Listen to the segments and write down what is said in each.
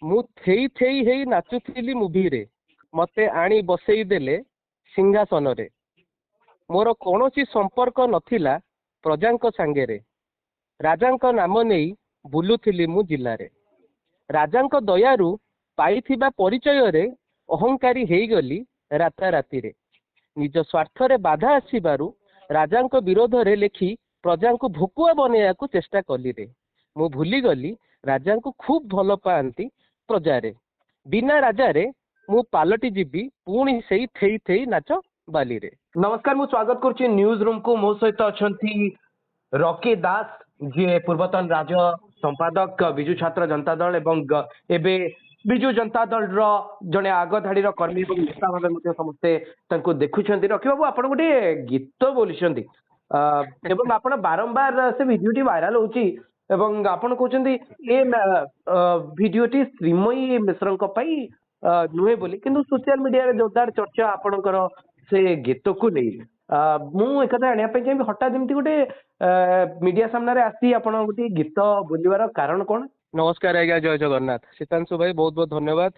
ମୁଁ ଥେଇ ଥେଇ ହେଇ ନାଚୁଥିଲି ମୁଭିରେ ମତେ ଆଣି ବସେଇ ଦେଲେ ସିଂହାସନରେ ମୋର କୌଣସି ସମ୍ପର୍କ ନଥିଲା ପ୍ରଜାଙ୍କ ସାଙ୍ଗରେ ରାଜାଙ୍କ ନାମ ନେଇ ବୁଲୁଥିଲି ମୁଁ ଜିଲ୍ଲାରେ ରାଜାଙ୍କ ଦୟାରୁ ପାଇଥିବା ପରିଚୟରେ ଅହଙ୍କାରୀ ହେଇଗଲି ରାତାରାତିରେ ନିଜ ସ୍ୱାର୍ଥରେ ବାଧା ଆସିବାରୁ ରାଜାଙ୍କ ବିରୋଧରେ ଲେଖି ପ୍ରଜାଙ୍କୁ ଭୋକୁଆ ବନେଇବାକୁ ଚେଷ୍ଟା କଲିରେ ମୁଁ ଭୁଲିଗଲି ରାଜାଙ୍କୁ ଖୁବ୍ ଭଲ ପାଆନ୍ତି ପ୍ରଜାରେ ବିନା ରାଜାରେ ମୁଁ ପାଲଟି ଯିବି ପୁଣି ସେଇ ଥେଇ ଥେଇ ନାଚ ବାଲିରେ। नमस्कार मु स्वागत करुच्ची न्यूज रूम को मो सहित अच्छा रॉकी दास जी पूर्वतन राज्य संपादक विजु छात्र जनता दल एवं एबे विजु जनता दल जड़े आगधाड़ी कर्मी और नेता भाव समस्ते देखुं रखी बाबू आप गोटे गीत बोली आप बारंबार से भिडियोटी भाइराल होची एवं आपण कहते ये भिडियोटी श्रीमयी मिश्र नुहे बोली किंतु सोशल मीडिया जोरदार चर्चा आपणकर से गीत को नहीं मुझे आने चाहिए हठात जमी गोटे मीडिया सामने आसी आप गोटे गीत बोलवार कारण कौन? नमस्कार आज्ञा जय जगन्नाथ शीतांशु भाई बहुत बहुत धन्यवाद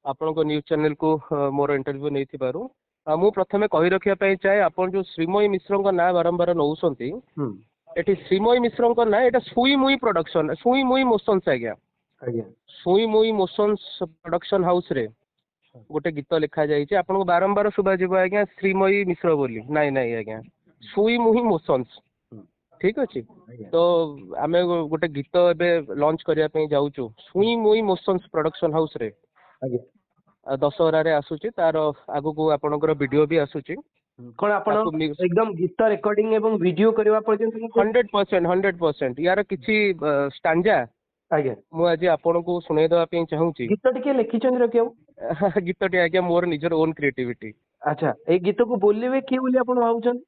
आपण को न्यूज चैनल को मोर इंटरव्यू नहीं मु प्रथमे कही रखा चाहे आपण जो श्रीमयी मिश्र ना बारंबार नौसंती एटी श्रीमयी मिश्र ना एटा सुई मुई प्रोडक्शन सुई मुई मोशंस आज्ञा सुई मुई मोशंस प्रोडक्शन हाउस रे गोटे गीत लिखा जाइए आपको बारंबार शुभा आज्ञा श्रीमयी मिश्र बोली नाई नाई आज्ञा सुई मुही मोशंस ठीक अच्छे तो आम गोटे गीत एवं लॉन्च करने जाऊँ सुई मुई मोशंस प्रोडक्शन हाउस रे दशहरा रे आसूची तार आगु को आपनकर वीडियो भी आसूची कोन आपण एकदम गीत रिकॉर्डिंग एवं वीडियो करबा पर्यंत 100% यार किछि स्टांजा आज्ञा मु आज आपन को सुनै दवा पे चाहूची गीत टिके लिखिचन रखियो गीत टी आज्ञा मोर निजर ओन क्रिएटिविटी। अच्छा ए गीत को बोलबे कि बोली आपण भाउचन?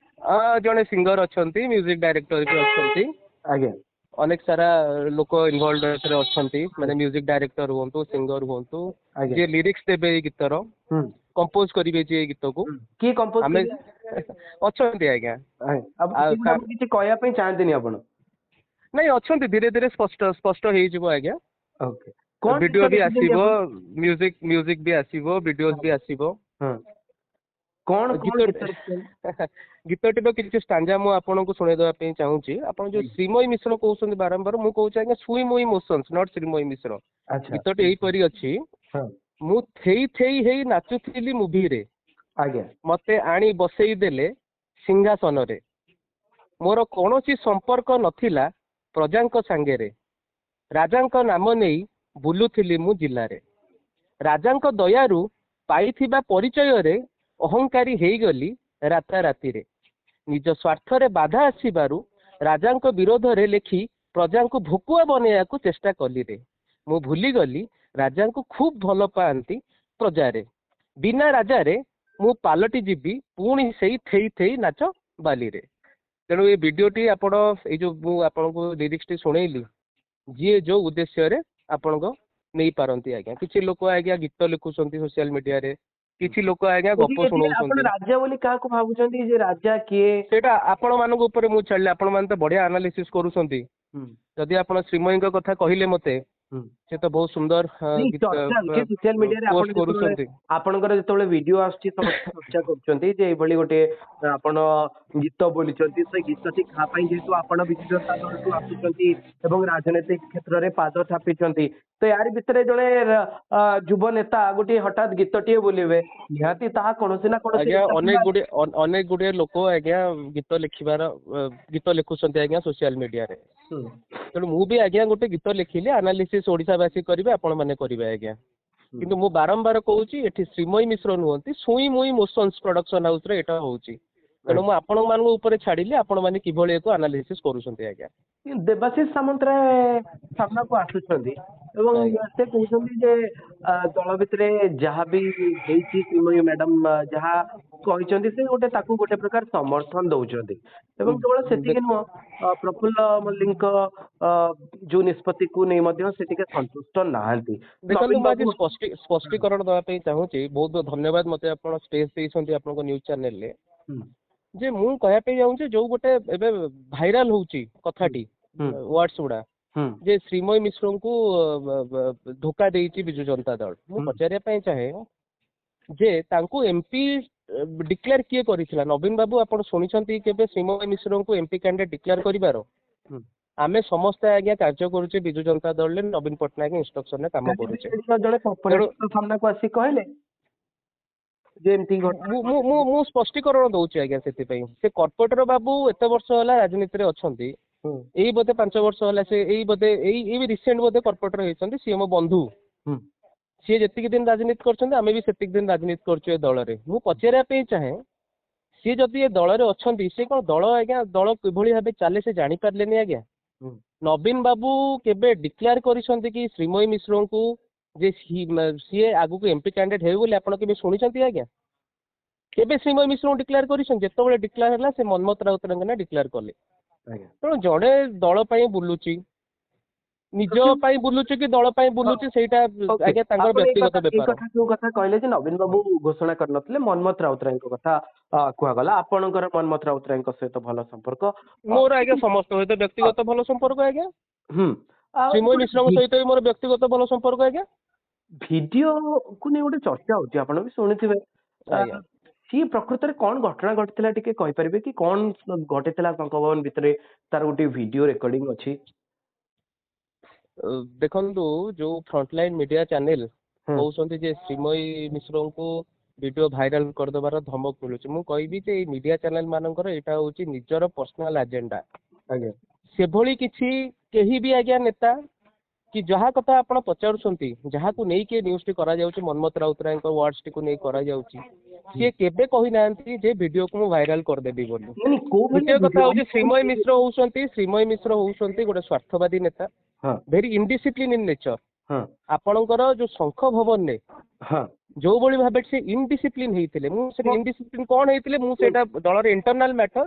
जने सिंगर अछंती म्यूजिक डायरेक्टर भी अछंती आज्ञा अनेक सारा लोक इन्वॉल्व अछंती माने म्यूजिक डायरेक्टर होंतु सिंगर होंतु जे लिरिक्स देबे ए गीतर कंपोज करिवे जे गीत को की कंपोज हमें अछंती आज्ञा अब किछि कहया पे चाहंतनी आपण नहीं अछंती धीरे धीरे स्पष्ट स्पष्ट हे जिवो आज्ञा ओके कोन वीडियो भी आसीबो म्यूजिक म्यूजिक भी आसीबो वीडियोस भी आसीबो कोन गीतटी किसी स्टांजा मु आपन को सुनै दवा पे चाहूची आपण जो श्रीमयी मिश्र कहउछन बारंबार मु कहउछ आज्ञा सुई मुई मोशंस नॉट श्रीमयी मिश्र गीतटी एई परी अछि मु थेई थेई हेई नाचुथिली मूवी रे आज्ञा मते आणी बसेई देले सिंहासन रे मोर कौनसी संपर्क नथिला प्रजांक सांगेरे राजांक नाम नेई बुलुथिली मु जिल्ला रे राजांक दयारू पाइथिबा परिचय रे अहंकारी हेइगली रातारातिरे निज स्वार्थरे बाधा आसीबारू राजांक विरोधरे लेखी प्रजांको भोकुआ बनेयाकू चेष्टा कली रे मु भूली गली राजांको खूब भल पाआंती प्रजारे बिना राजारे मु पालटी जीबी पुणी सेई थेई थेई नाच बाली रे। तेणु ये वीडियोटी आपण ए जो मु आपनको लिरिक्स टी सुनैली जी जो उद्देश्य रे आपण को नहीं पारंती आज्ञा किछि लोक आज्ञा गीत लिखुछंती सोशल मीडिया रे किछि लोक आज्ञा गप सुनाउछंती राजा बोली का को भाबुछंती जे राजा किए सेटा आपण मानको ऊपर मु छाडले आपण मान त बढ़िया एनालिसिस करूछंती जदि आपण श्रीमयी को कथा कहिले मते से तो बहुत सुंदर सोशल मीडिया रे आपनकर जेतबेले वीडियो आछी समस्त चर्चा करछंती जे एभली गोटे आपण गीत बोलिछंती से गीतटी खा पई जेतु आपण विशेषता दलटू आछुछंती एवं राजनीतिक क्षेत्र रे पाद थापिछंती तो यार भितरे जणे युव नेता गोटे हठात गीतटी बोलिबे निहाती ताहा कोनोसी ना कोनोसी अनेक गुडे लोक आज्ञा गीत लिखिबार गीत लिखुछंती आज्ञा सोशल मीडिया रे तेणु मु भी आज्ञा गोटे गीत लिखिली एनालिसिस ओडिशावासी करेंगे आपण मैंने करेंगे आज्ञा किंतु मु बारंबार कहूँ एठी श्रीमयी मिश्र नुहति सुई मुई मोशंस प्रोडक्शन हाउस रे एटा होउची तेणु मु आपण मान ऊपर छाड़िली आपण माने किभଳି एको एनालिसिस करूछंती आज्ञा। देवाशीष सामंतराय सामना को आसुछंती एवं से कहउछंती जे दल भितरे जहाँ भी हेची श्रीमयी मैडम जहाँ कहते से गोटे ताकू गोटे प्रकार समर्थन दौरान एवं केवल से नुह प्रफुल्ल मल्लिक जो निष्पत्ति को नहीं संतुष्ट नहांती। स्पष्टीकरण दवा चाहूँगी बहुत बहुत धन्यवाद मते आपण स्पेस देइछंती आपन न्यूज चैनल ले जे मु कहया पे जाउँ जो गोटे एबे भाइराल होउची कथाटी वर्ड्स गुडा ଯେ ଶ୍ରୀମୟୀ ମିଶ୍ରଙ୍କୁ ଧୋକା ଦେଇଛି ବିଜୁ ଜନତା ଦଳ। ମୁଁ ପଚାରିବା ପାଇଁ ଚାହେଁ ଯେ ତାଙ୍କୁ ଏମପି ଡିକ୍ଲେୟାର କିଏ କରିଥିଲା? ନବୀନ ବାବୁ ଆପଣ ଶୁଣିଛନ୍ତି କେବେ ଶ୍ରୀମୟୀ ମିଶ୍ରଙ୍କୁ ଏମପି କ୍ୟାଣ୍ଡିଡେଟ୍ ଡିକ୍ଲେୟାର କରିବାର? ଆମେ ସମସ୍ତେ ଆଜ୍ଞା କାର୍ଯ୍ୟ କରୁଛେ ବିଜୁ ଜନତା ଦଳରେ, ନବୀନ ପଟ୍ଟନାୟକ ଇନଷ୍ଟ୍ରକ୍ସନରେ କାମ କରୁଛେ। ଜଣେ ସାମ୍ନାକୁ ଆସି କହିଲେ ଯେ ଏମିତି ମୁଁ ସ୍ପଷ୍ଟୀକରଣ ଦଉଛି ଆଜ୍ଞା। ସେଥିପାଇଁ ସେ କର୍ପୋରେଟର ବାବୁ ଏତେ ବର୍ଷ ହେଲା ରାଜନୀତିରେ ଅଛନ୍ତି, ଏଇ ବୋଧେ 5 ବର୍ଷ ହେଲା ସେ ଏଇ ରିସେଣ୍ଟ ବୋଧେ କର୍ପୋରେଟର ହେଇଛନ୍ତି। ସିଏ ମୋ ବନ୍ଧୁ, ସିଏ ଯେତିକି ଦିନ ରାଜନୀତି କରୁଛନ୍ତି ଆମେ ବି ସେତିକି ଦିନ ରାଜନୀତି କରୁଛୁ ଏ ଦଳରେ। ମୁଁ ପଚାରିବା ପାଇଁ ଚାହେଁ ସିଏ ଯଦି ଏ ଦଳରେ ଅଛନ୍ତି, ସେ କଣ ଦଳ ଆଜ୍ଞା ଦଳ କିଭଳି ଭାବେ ଚାଲେ ସେ ଜାଣିପାରିଲେନି ଆଜ୍ଞା? ନବୀନ ବାବୁ କେବେ ଡିକ୍ଲେୟାର କରିଛନ୍ତି କି ଶ୍ରୀମୟୀ ମିଶ୍ରଙ୍କୁ ଯେ ସିଏ ଆଗକୁ ଏମପି କ୍ୟାଣ୍ଡିଡେଟ୍ ହେବେ ବୋଲି ଆପଣ କେବେ ଶୁଣିଛନ୍ତି ଆଜ୍ଞା? କେବେ ଶ୍ରୀମୟୀ ମିଶ୍ରଙ୍କୁ ଡିକ୍ଲେୟାର କରିଛନ୍ତି? ଯେତେବେଳେ ଡିକ୍ଲେୟାର ହେଲା ସେ ମନ୍ମଥ ରାଉତରାଙ୍କ ନା ଡିକ୍ଲେୟାର କଲେ। ତେଣୁ ଜଣେ ଦଳ ପାଇଁ ବୁଲୁଛି, ନିଜ ପାଇଁ ବୁଲୁଛି କି ଦଳ ପାଇଁ ବୁଲୁଛି ସେଇଟା ଆଜ୍ଞା ତାଙ୍କର ବ୍ୟକ୍ତିଗତ ବ୍ୟାପାର। ଯୋଉ କଥା କହିଲେ ଯେ ନବୀନ ବାବୁ ଘୋଷଣା କରିନଥିଲେ, ମନ୍ମଥ ରାଉତରାୟଙ୍କ କଥା କୁହାଗଲା। ଆପଣଙ୍କର ମନ୍ମଥ ରାଉତରାୟଙ୍କ ସହିତ ଭଲ ସମ୍ପର୍କ? ମୋର ଆଜ୍ଞା ସମସ୍ତଙ୍କ ସହିତ ବ୍ୟକ୍ତିଗତ ଭଲ ସମ୍ପର୍କ ଆଜ୍ଞା। ଶ୍ରୀମୟୀ ମିଶ୍ରଙ୍କ ସହିତ ବି ମୋର ବ୍ୟକ୍ତିଗତ ଭଲ ସମ୍ପର୍କ ଆଜ୍ଞା। ଭିଡିଓକୁ ନେଇ ଗୋଟେ ଚର୍ଚ୍ଚା ହଉଛି, ଆପଣ ବି ଶୁଣିଥିବେ। ସିଏ ପ୍ରକୃତରେ କଣ ଘଟଣା ଘଟିଥିଲା ଟିକେ କହିପାରିବେ କି? କଣ ଘଟିଥିଲା ଟଙ୍କ ଭବନ ଭିତରେ? ତାର ଗୋଟେ ଭିଡିଓ ରେକର୍ଡିଂ ଅଛି। ଦେଖନ୍ତୁ, ଯୋଉ ଫ୍ରଣ୍ଟଲାଇନ ମିଡିଆ ଚ୍ୟାନେଲ କହୁଛନ୍ତି ଯେ ଶ୍ରୀମୟୀ ମିଶ୍ରଙ୍କୁ ଭିଡିଓ ଭାଇରାଲ କରିଦେବାର ଧମକ ମିଳୁଛି, ମୁଁ କହିବି ଯେ ଏଇ ମିଡିଆ ଚ୍ୟାନେଲ ମାନଙ୍କର ଏଇଟା ହଉଛି ନିଜର ପର୍ସନାଲ ଆଜେଣ୍ଡା। ସେଭଳି କିଛି କେହି ବି ଆଜ୍ଞା ନେତା କି ଯାହା କଥା ଆପଣ ପଚାରୁଛନ୍ତି, ଯାହାକୁ ନେଇକି ନ୍ୟୁଜ ଟି କରାଯାଉଛି, ମନ୍ମଥ ରାଉତରାୟଙ୍କ ୱାର୍ଡସ ଟିକୁ ନେଇ କରାଯାଉଛି, ସିଏ କେବେ କହିନାହାନ୍ତି ଯେ ଭିଡିଓକୁ ମୁଁ ଭାଇରାଲ କରିଦେବି ବୋଲି। ଦ୍ୱିତୀୟ କଥା ହଉଛି ଶ୍ରୀମୟୀ ମିଶ୍ର ହଉଛନ୍ତି ଗୋଟେ ସ୍ୱାର୍ଥବାଦୀ ନେତା, ଭେରି ଇନଡିସିପ୍ଲିନ ଇନ ନେଚର। ଆପଣଙ୍କର ଯୋଉ ଶଙ୍ଖ ଭବନରେ ଯୋଉ ଭଳି ଭାବେ ସେ ଇନଡିସିପ୍ଲିନ ହେଇଥିଲେ, ମୁଁ ସେ ଇନଡିସିପ୍ଲିନ କଣ ହେଇଥିଲେ ମୁଁ ସେଇଟା ଦଳର internal matter.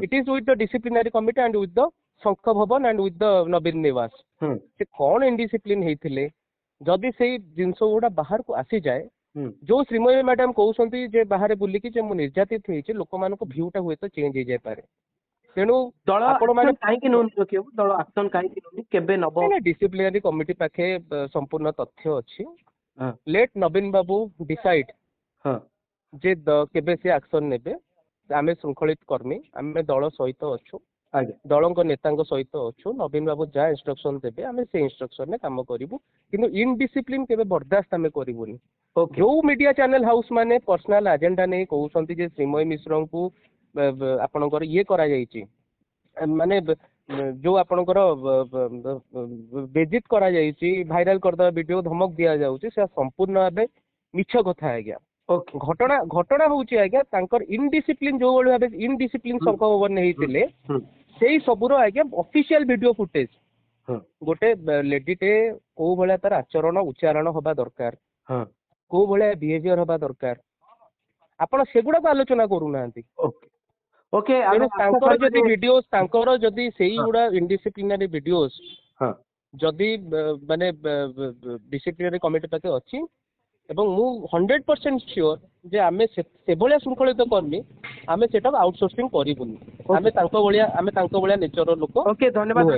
It is with the disciplinary committee and with the Shankha Bhawan and with ଦ ନବୀନ ନିବାସ। ସେ କଣ ଇନଡିସିପ୍ଲିନ ହେଇଥିଲେ ଯଦି ସେଇ ଜିନିଷ ଗୁଡା ବାହାରକୁ ଆସିଯାଏ, ଯୋଉ ଶ୍ରୀମୟୀ ମ୍ୟାଡାମ କହୁଛନ୍ତି ଯେ ବାହାରେ ବୁଲିକି ଯେ ମୁଁ ନିର୍ଯାତିତ ହେଇଛି, ଲୋକମାନଙ୍କ ଭ୍ୟୁ ଟା ହୁଏତ ଚେଞ୍ଜ ହେଇଯାଇପାରେ। ତେଣୁ ଆପଣମାନେ ଡିସିପ୍ଲିନାରୀ କମିଟି ପାଖେ ସମ୍ପୂର୍ଣ୍ଣ ତଥ୍ୟ ଅଛି। ଲେଟ୍ ନବୀନ ବାବୁ ଡିସାଇଡ ଯେ କେବେ ସେ ଆକ୍ସନ ନେବେ। ଆମେ ଶୃଙ୍ଖଳିତ କର୍ମୀ, ଆମେ ଦଳ ସହିତ ଅଛୁ, ଦଳଙ୍କ ନେତାଙ୍କ ସହିତ ଅଛୁ। ନବୀନ ବାବୁ ଯାହା ଇନଷ୍ଟ୍ରକ୍ସନ ଦେବେ ଆମେ ସେ ଇନଷ୍ଟ୍ରକ୍ସନରେ କାମ କରିବୁ, କିନ୍ତୁ ଇନଡିସିପ୍ଲିନ କେବେ ବରଦାସ୍ତ ଆମେ କରିବୁନି। ଯୋଉ ମିଡିଆ ଚ୍ୟାନେଲ ହାଉସ ମାନେ ପର୍ସନାଲ ଆଜେଣ୍ଡା ନେଇ କହୁଛନ୍ତି ଯେ ଶ୍ରୀମୟୀ ମିଶ୍ରଙ୍କୁ ଆପଣଙ୍କର ଇଏ କରାଯାଇଛି, ମାନେ ଯୋଉ ଆପଣଙ୍କର ବେଜିତ କରାଯାଇଛି, ଭାଇରାଲ କରିଦେବା ଭିଡିଓ ଧମକ ଦିଆଯାଉଛି, ସେ ସମ୍ପୂର୍ଣ୍ଣ ଭାବେ ମିଛ କଥା ଆଜ୍ଞା। ଘଟଣା ହଉଛି ଆଜ୍ଞା ତାଙ୍କର ଇନଡିସିପ୍ଲିନ ଯୋଉ ଭଳି ଭାବେ ଇନଡିସିପ୍ଲିନ ଶଙ୍ଖ ଭବନରେ ହେଇଥିଲେ, ସେଇ ସବୁର ଆଜ୍ଞା ଅଫିସିଆଲ ଭିଡିଓ ଫୁଟେଜ। ଗୋଟେ ଲେଡିଟେ କୋଉ ଭଳିଆ ତାର ଆଚରଣ ଉଚ୍ଚାରଣ ହବା ଦରକାର, କୋଉ ଭଳିଆ ବିହେଭିୟର ହବା ଦରକାର, ଆପଣ ସେଗୁଡାକୁ ଆଲୋଚନା କରୁନାହାନ୍ତି। ତେଣୁ ତାଙ୍କର ଯଦି ଭିଡିଓ, ତାଙ୍କର ଯଦି ସେଇଗୁଡା ଇନଡିସିପ୍ଲିନାରୀ ଭିଡିଓସ୍ ଯଦି ମାନେ ଡିସିପ୍ଲିନାରୀ କମିଟି ପାଖେ ଅଛି, ଏବଂ ମୁଁ 100% ସିଓର ଯେ ଆମେ ସେଭଳିଆ ଶୃଙ୍ଖଳିତ କର୍ମୀ, ଆମେ ସେଟାକୁ ଆଉଟସୋର୍ସିଂ କରିବୁନି। ଆମେ ତାଙ୍କ ଭଳିଆ ନେଚର ଲୋକ। ଧନ୍ୟବାଦ।